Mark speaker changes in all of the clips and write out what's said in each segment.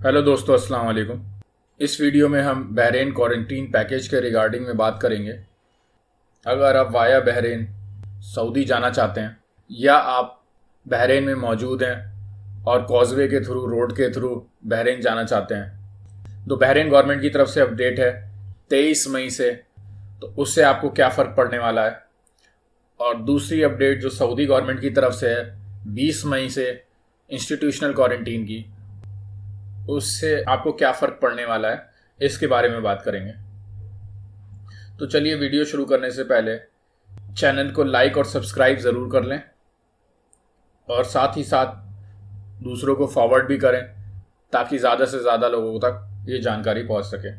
Speaker 1: Hello दोस्तों, अस्सलाम वालेकुम। इस वीडियो में हम बहरीन क्वारंटीन पैकेज के रिगार्डिंग में बात करेंगे। अगर आप वाया बहरीन सऊदी जाना चाहते हैं या आप बहरीन में मौजूद हैं और कॉजवे के थ्रू, रोड के थ्रू बहरीन जाना चाहते हैं, तो बहरीन गवर्नमेंट की तरफ से अपडेट है 23 मई से, तो उससे आपको क्या फ़र्क पड़ने वाला है। और दूसरी अपडेट जो सऊदी गवर्नमेंट की तरफ से है 20 मई से इंस्टीट्यूशनल क्वारंटीन की, उससे आपको क्या फ़र्क पड़ने वाला है, इसके बारे में बात करेंगे। तो चलिए, वीडियो शुरू करने से पहले चैनल को लाइक और सब्सक्राइब ज़रूर कर लें और साथ ही साथ दूसरों को फॉरवर्ड भी करें ताकि ज़्यादा से ज़्यादा लोगों तक ये जानकारी पहुंच सके।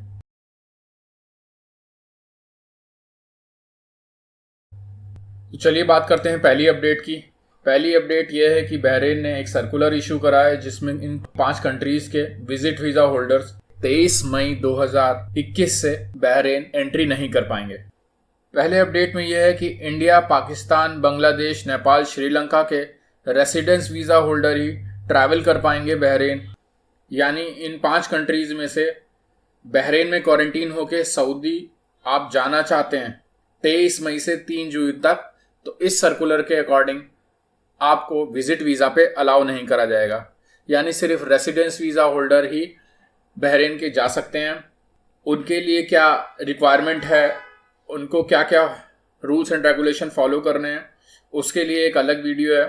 Speaker 1: तो चलिए बात करते हैं पहली अपडेट की। पहली अपडेट यह है कि बहरीन ने एक सर्कुलर इशू करा है जिसमें इन 5 कंट्रीज़ के विजिट वीज़ा होल्डर्स 23 मई 2021 से बहरीन एंट्री नहीं कर पाएंगे। पहले अपडेट में यह है कि इंडिया, पाकिस्तान, बांग्लादेश, नेपाल, श्रीलंका के रेसिडेंस वीज़ा होल्डर ही ट्रैवल कर पाएंगे बहरीन। यानी इन 5 कंट्रीज़ में से बहरीन में क्वारंटीन होके सऊदी आप जाना चाहते हैं 23 मई से 3 जून तक, तो इस सर्कुलर के अकॉर्डिंग आपको विजिट वीज़ा पे अलाउ नहीं करा जाएगा। यानी सिर्फ रेसिडेंस वीज़ा होल्डर ही बहरीन के जा सकते हैं। उनके लिए क्या रिक्वायरमेंट है, उनको क्या क्या रूल्स एंड रेगुलेशन फॉलो करने हैं, उसके लिए एक अलग वीडियो है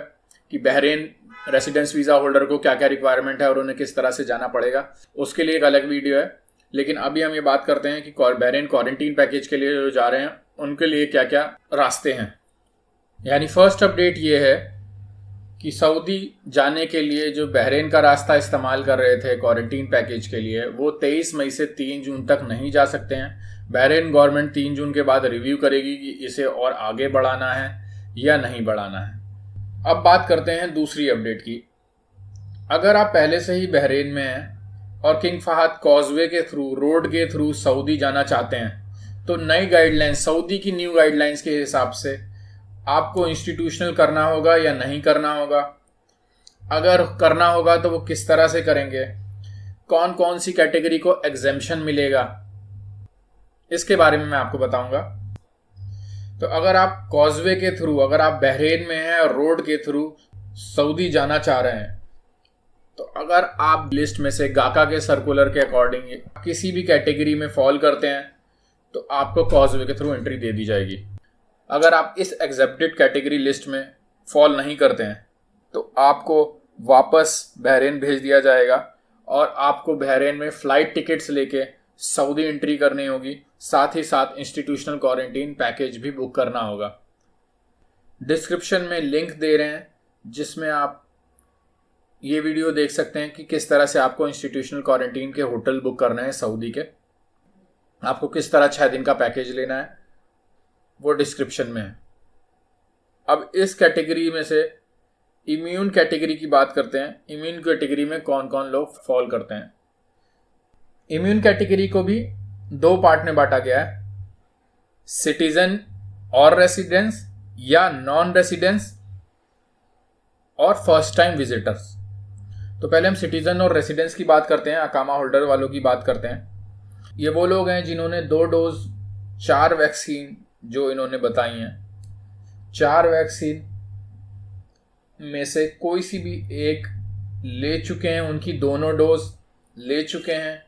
Speaker 1: कि बहरीन रेसिडेंस वीज़ा होल्डर को क्या क्या रिक्वायरमेंट है और उन्हें किस तरह से जाना पड़ेगा, उसके लिए एक अलग वीडियो है। लेकिन अभी हम ये बात करते हैं कि बहरीन क्वारंटीन पैकेज के लिए जो जा रहे हैं उनके लिए क्या क्या रास्ते हैं। यानी फर्स्ट अपडेट ये है कि सऊदी जाने के लिए जो बहरीन का रास्ता इस्तेमाल कर रहे थे क्वारंटीन पैकेज के लिए, वो 23 मई से 3 जून तक नहीं जा सकते हैं। बहरीन गवर्नमेंट 3 जून के बाद रिव्यू करेगी कि इसे और आगे बढ़ाना है या नहीं बढ़ाना है। अब बात करते हैं दूसरी अपडेट की। अगर आप पहले से ही बहरीन में हैं और किंग फहद कॉजवे के थ्रू, रोड के थ्रू सऊदी जाना चाहते हैं, तो नई गाइडलाइंस, सऊदी की न्यू गाइडलाइंस के हिसाब से आपको इंस्टीट्यूशनल करना होगा या नहीं करना होगा। अगर करना होगा तो वो किस तरह से करेंगे, कौन कौन सी कैटेगरी को एग्जेम्पशन मिलेगा, इसके बारे में मैं आपको बताऊंगा। तो अगर आप कॉजवे के थ्रू, अगर आप बहरीन में हैं और रोड के थ्रू सऊदी जाना चाह रहे हैं, तो अगर आप लिस्ट में से गाका के सर्कुलर के अकॉर्डिंग किसी भी कैटेगरी में फॉल करते हैं तो आपको कॉजवे के थ्रू एंट्री दे दी जाएगी। अगर आप इस एक्सेप्टेड कैटेगरी लिस्ट में फॉल नहीं करते हैं तो आपको वापस बहरीन भेज दिया जाएगा और आपको बहरीन में फ़्लाइट टिकट्स लेके सऊदी एंट्री करनी होगी। साथ ही साथ इंस्टीट्यूशनल क्वारंटीन पैकेज भी बुक करना होगा। डिस्क्रिप्शन में लिंक दे रहे हैं जिसमें आप ये वीडियो देख सकते हैं कि किस तरह से आपको इंस्टीट्यूशनल क्वारंटीन के होटल बुक करने हैं सऊदी के, आपको किस तरह 6 दिन का पैकेज लेना है, वो डिस्क्रिप्शन में है। अब इस कैटेगरी में से इम्यून कैटेगरी की बात करते हैं। इम्यून कैटेगरी में कौन कौन लोग फॉल करते हैं। इम्यून कैटेगरी को भी 2 पार्ट में बांटा गया है, सिटीजन और रेसिडेंस या नॉन रेसिडेंस और फर्स्ट टाइम विजिटर्स। तो पहले हम सिटीजन और रेसिडेंस की बात करते हैं, अकामा होल्डर वालों की बात करते हैं। ये वो लोग हैं जिन्होंने 2 डोज 4 वैक्सीन जो इन्होंने बताई हैं, 4 वैक्सीन में से कोई सी भी एक ले चुके हैं, उनकी दोनों डोज ले चुके हैं,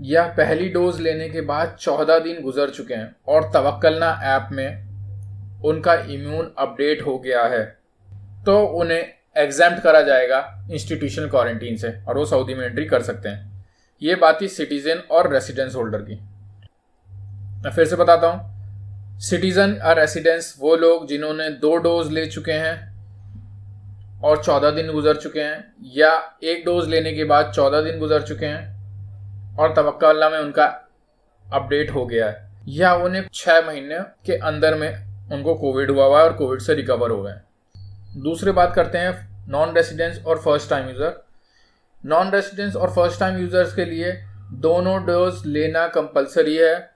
Speaker 1: या पहली डोज लेने के बाद 14 दिन गुजर चुके हैं और तवक्कलना ऐप में उनका इम्यून अपडेट हो गया है, तो उन्हें एग्जेम्प्ट करा जाएगा इंस्टीट्यूशनल क्वारंटीन से और वो सऊदी में एंट्री कर सकते हैं। ये बात थी सिटीजन और रेसिडेंस होल्डर की। मैं फिर से बताता हूँ, सिटीजन और रेसिडेंस वो लोग जिन्होंने 2 डोज ले चुके हैं और 14 दिन गुजर चुके हैं, या 1 डोज लेने के बाद 14 दिन गुजर चुके हैं और तवक्कुल में उनका अपडेट हो गया है, या उन्हें 6 महीने के अंदर में उनको कोविड हुआ है और कोविड से रिकवर हो गए। दूसरी बात करते हैं नॉन रेसिडेंस और first time user. Non residence और फर्स्ट टाइम यूज़र्स के लिए दोनों डोज लेना कंपलसरी है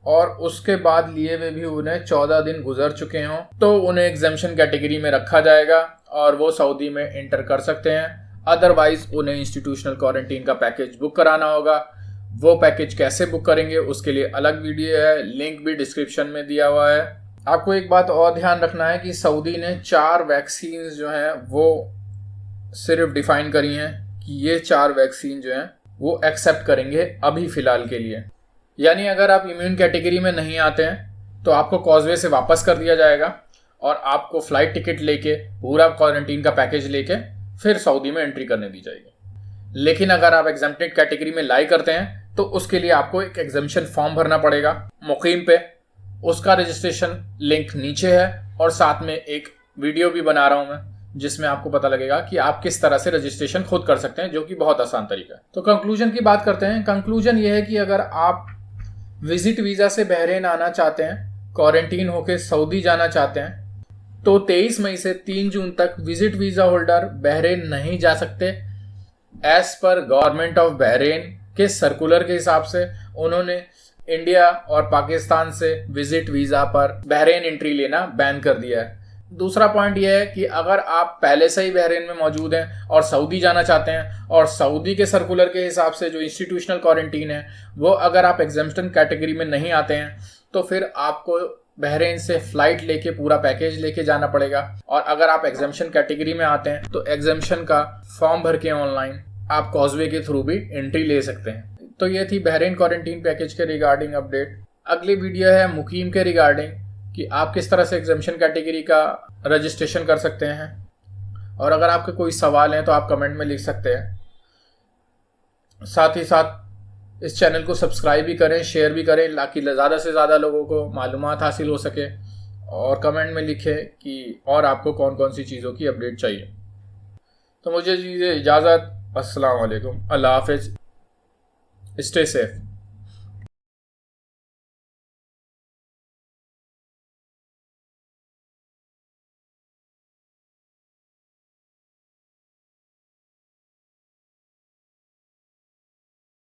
Speaker 1: और उसके बाद लिए हुए भी उन्हें 14 दिन गुजर चुके हों तो उन्हें एग्जेम्पशन कैटेगरी में रखा जाएगा और वो सऊदी में इंटर कर सकते हैं अदरवाइज उन्हें इंस्टीट्यूशनल क्वारंटीन का पैकेज बुक कराना होगा। वो पैकेज कैसे बुक करेंगे उसके लिए अलग वीडियो है, लिंक भी डिस्क्रिप्शन में दिया हुआ है। आपको एक बात और ध्यान रखना है कि सऊदी ने 4 वैक्सीन जो हैं वो सिर्फ डिफाइन करी हैं कि ये 4 वैक्सीन जो हैं वो एक्सेप्ट करेंगे अभी फ़िलहाल के लिए। यानी अगर आप इम्यून कैटेगरी में नहीं आते हैं तो आपको कॉजवे से वापस कर दिया जाएगा और आपको फ़्लाइट टिकट लेके पूरा क्वारंटीन का पैकेज लेके फिर सऊदी में एंट्री करने दी जाएगी। लेकिन अगर आप एग्जेम्प्टेड कैटेगरी में लाई करते हैं तो उसके लिए आपको एक एग्जेम्पशन फॉर्म भरना पड़ेगा मुकीम पे। उसका रजिस्ट्रेशन लिंक नीचे है और साथ में एक वीडियो भी बना रहा हूं मैं जिसमें आपको पता लगेगा कि आप किस तरह से रजिस्ट्रेशन खुद कर सकते हैं, जो कि बहुत आसान तरीका है। तो कंक्लूजन की बात करते हैं। कंक्लूजन ये है कि अगर आप विजिट वीज़ा से बहरीन आना चाहते हैं, क्वारंटीन होकर सऊदी जाना चाहते हैं, तो 23 मई से 3 जून तक विजिट वीज़ा होल्डर बहरीन नहीं जा सकते। एज पर गवर्नमेंट ऑफ बहरीन के सर्कुलर के हिसाब से उन्होंने इंडिया और पाकिस्तान से विजिट वीज़ा पर बहरीन एंट्री लेना बैन कर दिया है। दूसरा पॉइंट यह है कि अगर आप पहले से ही बहरीन में मौजूद हैं और सऊदी जाना चाहते हैं और सऊदी के सर्कुलर के हिसाब से जो इंस्टीट्यूशनल क्वारंटीन है वो अगर आप एग्जेम्प्शन कैटेगरी में नहीं आते हैं तो फिर आपको बहरीन से फ्लाइट लेके पूरा पैकेज लेके जाना पड़ेगा। और अगर आप एग्जेम्प्शन कैटेगरी में आते हैं तो एग्जेम्प्शन का फॉर्म भर के ऑनलाइन आप कॉजवे के थ्रू भी एंट्री ले सकते हैं। तो ये थी बहरीन क्वारंटीन पैकेज के रिगार्डिंग अपडेट। अगली वीडियो है मुकीम के रिगार्डिंग कि आप किस तरह से एग्जेम्प्शन कैटेगरी का रजिस्ट्रेशन कर सकते हैं। और अगर आपके कोई सवाल हैं तो आप कमेंट में लिख सकते हैं। साथ ही साथ इस चैनल को सब्सक्राइब भी करें, शेयर भी करें ताकि ज़्यादा से ज़्यादा लोगों को मालूमात हासिल हो सके। और कमेंट में लिखें कि और आपको कौन कौन सी चीज़ों की अपडेट चाहिए। तो मुझे दीजिए इजाज़त। अस्सलाम वालेकुम, अल्लाह हाफ़िज़, स्टे सेफ।